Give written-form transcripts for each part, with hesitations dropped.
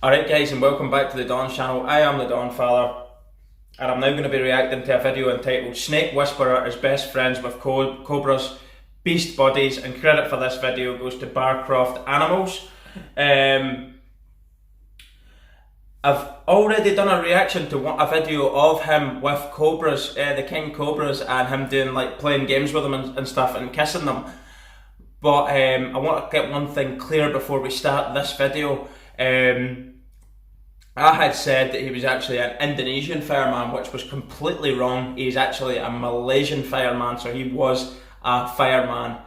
Alright guys, and welcome back to the Don channel. I am the Donfather, and I'm now going to be reacting to a video entitled Snake Whisperer is best friends with Cobras, beast buddies, and credit for this video goes to Barcroft Animals. I've already done a reaction to a video of him with Cobras, the King Cobras, and him doing like playing games with them and stuff and kissing them. But I want to get one thing clear before we start this video. I had said that he was actually an Indonesian fireman, which was completely wrong. He's actually a Malaysian fireman, so he was a fireman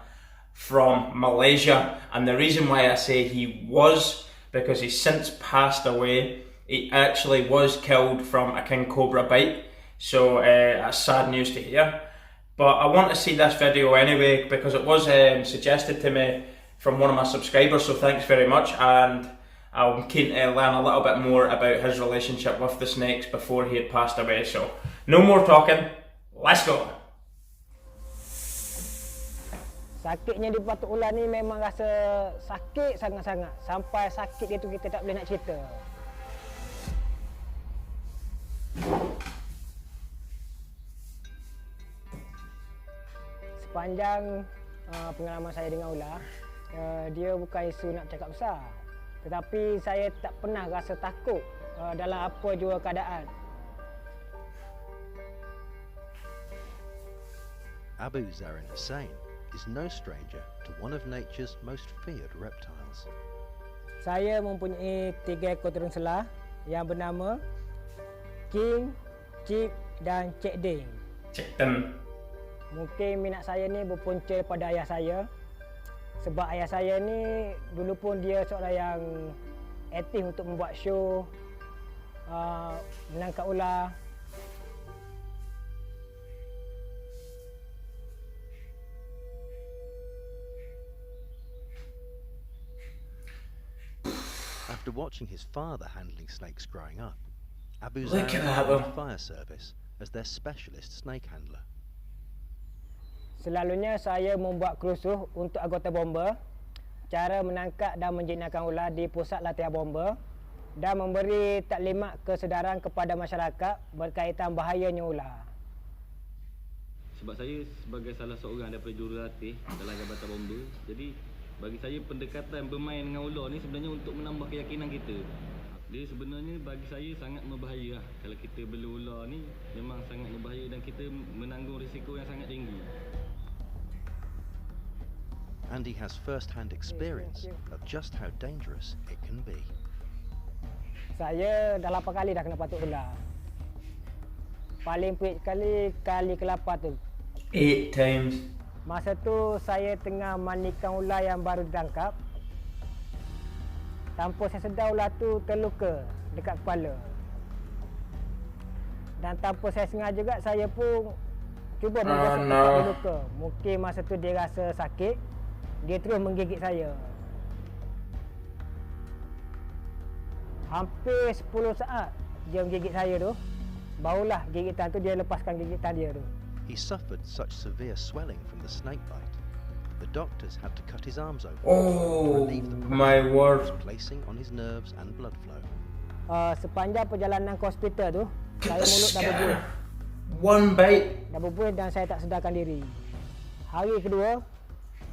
from Malaysia. And the reason why I say he was, because he's since passed away. He actually was killed from a king cobra bite, so that's sad news to hear. But I want to see this video anyway because it was suggested to me from one of my subscribers, so thanks very much. And I'm keen to learn a little bit more about his relationship with the snakes before he had passed away. So no more talking, let's go. Sakitnya di batuk ular ni memang rasa sakit sangat-sangat. Sampai sakit itu kita tak boleh nak cerita. Sepanjang pengalaman saya dengan ular, dia bukan isu nak cakap besar. Tetapi saya tak pernah rasa takut dalam apa jua keadaan. Abu Zarin Hussein is no stranger to one of nature's most feared reptiles. Saya mempunyai 3 ekor terungsela yang bernama King, Chip dan Cek Ding. Mungkin minat saya ni berpunca pada ayah saya. Sebab ayah saya ni dulu pun dia seorang yang aktif untuk membuat show menangkap ular. After watching his father handling snakes growing up, Abu Look Zarin at that, joined the fire service as their specialist snake handler. Selalunya saya membuat kerusuh untuk anggota bomba, cara menangkap dan menjinakkan ular di pusat latihan bomba, dan memberi taklimat kesedaran kepada masyarakat berkaitan bahayanya ular. Sebab saya sebagai salah seorang daripada jurulatih dalam jabatan bomba, jadi bagi saya pendekatan bermain dengan ular ni sebenarnya untuk menambah keyakinan kita. Dia sebenarnya bagi saya sangat berbahaya. Kalau kita bela ular ni memang sangat berbahaya dan kita menanggung risiko yang sangat tinggi. And he has first-hand experience of just how dangerous it can be. Saya dah 8 kali dah kena patuk ular. Paling pelik kali ke-8 tu. 8 times. Masa tu saya tengah mandikan ular yang baru ditangkap. Tanpa saya sedar ular tu terluka dekat kepala. Dan tanpa saya sengaja juga saya pun cuba menggosok tempat dia luka. Mungkin masa tu dia rasa sakit. Dia terus menggigit saya. Hampir 10 saat dia menggigit saya tu. Barulah gigitan tu dia lepaskan gigitan dia tu. He suffered such severe swelling from the snake bite. The doctors had to cut his arms open to Oh relieve the my pressure word. it was placing on his nerves and blood flow. Sepanjang perjalanan ke hospital tu, saya mulut dah berbuih. One bite. Dah berbuih dan saya tak sedarkan diri. Hari kedua,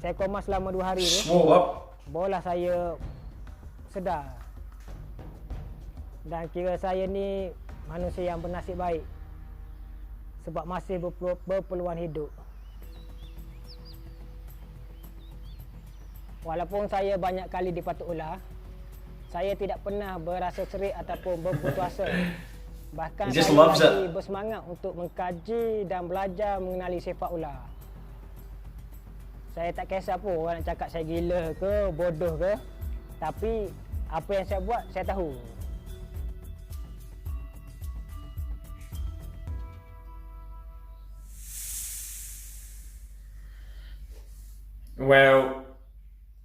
saya koma selama 2 hari tu. Swole up. Barulah saya sedar. Dan kira saya ni manusia yang bernasib baik. Sebab masih berpeluang hidup. Walaupun saya banyak kali dipatuk ular, saya tidak pernah berasa serik ataupun berputus asa. Bahkan He just saya loves lagi bersemangat untuk mengkaji dan belajar mengenali sifat ular. Saya tak kisah pun orang nak cakap saya gila ke, bodoh ke. Tapi apa yang saya buat, saya tahu. Well,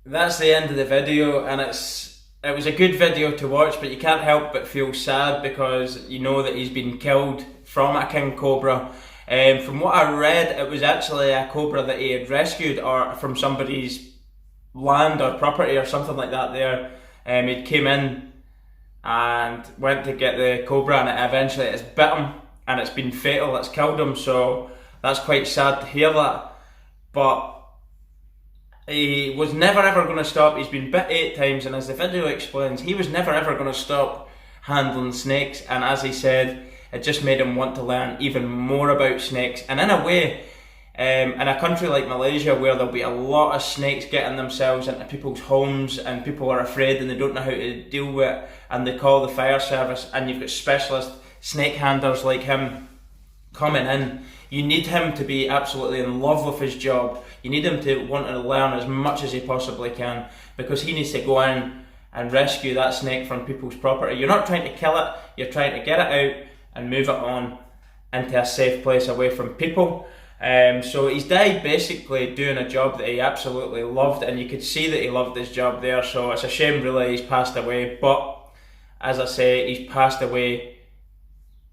that's the end of the video, and it was a good video to watch, but you can't help but feel sad because you know that he's been killed from a king cobra. From what I read, it was actually a cobra that he had rescued or from somebody's land or property or something like that there. He came in and went to get the cobra, and eventually it's bit him and it's been fatal, it's killed him. So that's quite sad to hear that. But he was never ever going to stop. He's been bit 8 times, and as the video explains, he was never ever going to stop handling snakes. And as he said, it just made him want to learn even more about snakes. And in a way, in a country like Malaysia, where there'll be a lot of snakes getting themselves into people's homes, and people are afraid and they don't know how to deal with it, and they call the fire service, and you've got specialist snake handlers like him coming in, you need him to be absolutely in love with his job. You need him to want to learn as much as he possibly can, because he needs to go in and rescue that snake from people's property. You're not trying to kill it, you're trying to get it out and move it on into a safe place away from people. So he's died basically doing a job that he absolutely loved, and you could see that he loved his job there. So it's a shame really he's passed away, but as I say, he's passed away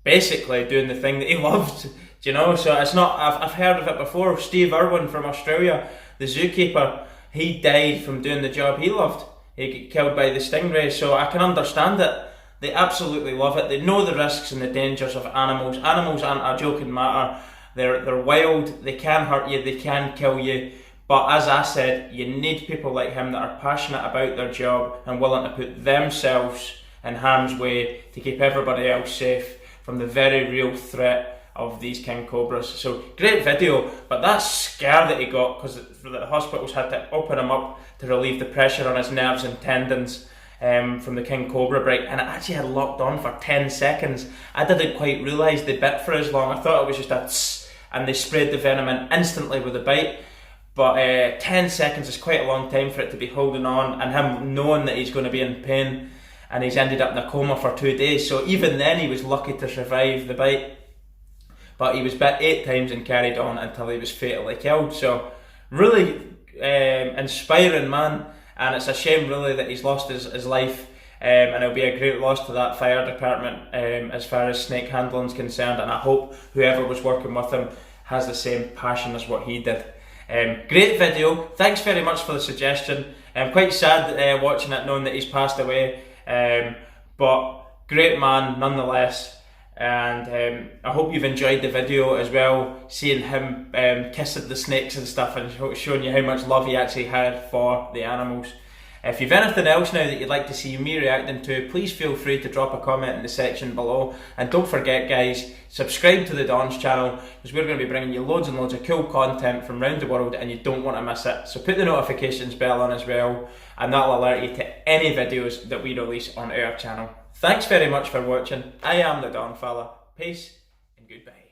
basically doing the thing that he loved. Do you know? So it's not, I've heard of it before. Steve Irwin from Australia, the zookeeper, he died from doing the job he loved. He got killed by the stingrays. So I can understand it. They absolutely love it. They know the risks and the dangers of animals. Animals aren't a joking matter. They're wild, they can hurt you, they can kill you. But as I said, you need people like him that are passionate about their job and willing to put themselves in harm's way to keep everybody else safe from the very real threat of these king cobras. So great video, but that scare that he got, because the hospitals had to open him up to relieve the pressure on his nerves and tendons from the king cobra bite, and it actually had locked on for 10 seconds. I didn't quite realise they bit for as long. I thought it was just a tss, and they sprayed the venom in instantly with the bite. But 10 seconds is quite a long time for it to be holding on, and him knowing that he's going to be in pain, and he's ended up in a coma for 2 days. So even then he was lucky to survive the bite. But he was bit 8 times and carried on until he was fatally killed. So really inspiring man, and it's a shame really that he's lost his life, and it'll be a great loss to that fire department as far as snake handling is concerned, and I hope whoever was working with him has the same passion as what he did. Great video, thanks very much for the suggestion. I'm quite sad watching it, knowing that he's passed away, but great man nonetheless. And I hope you've enjoyed the video as well, seeing him kissing the snakes and stuff, and showing you how much love he actually had for the animals. If you've anything else now that you'd like to see me reacting to, please feel free to drop a comment in the section below. And don't forget guys, subscribe to the Don's channel, because we're going to be bringing you loads and loads of cool content from around the world, and you don't want to miss it. So put the notifications bell on as well, and that'll alert you to any videos that we release on our channel. Thanks very much for watching. I am the Donfather. Peace and goodbye.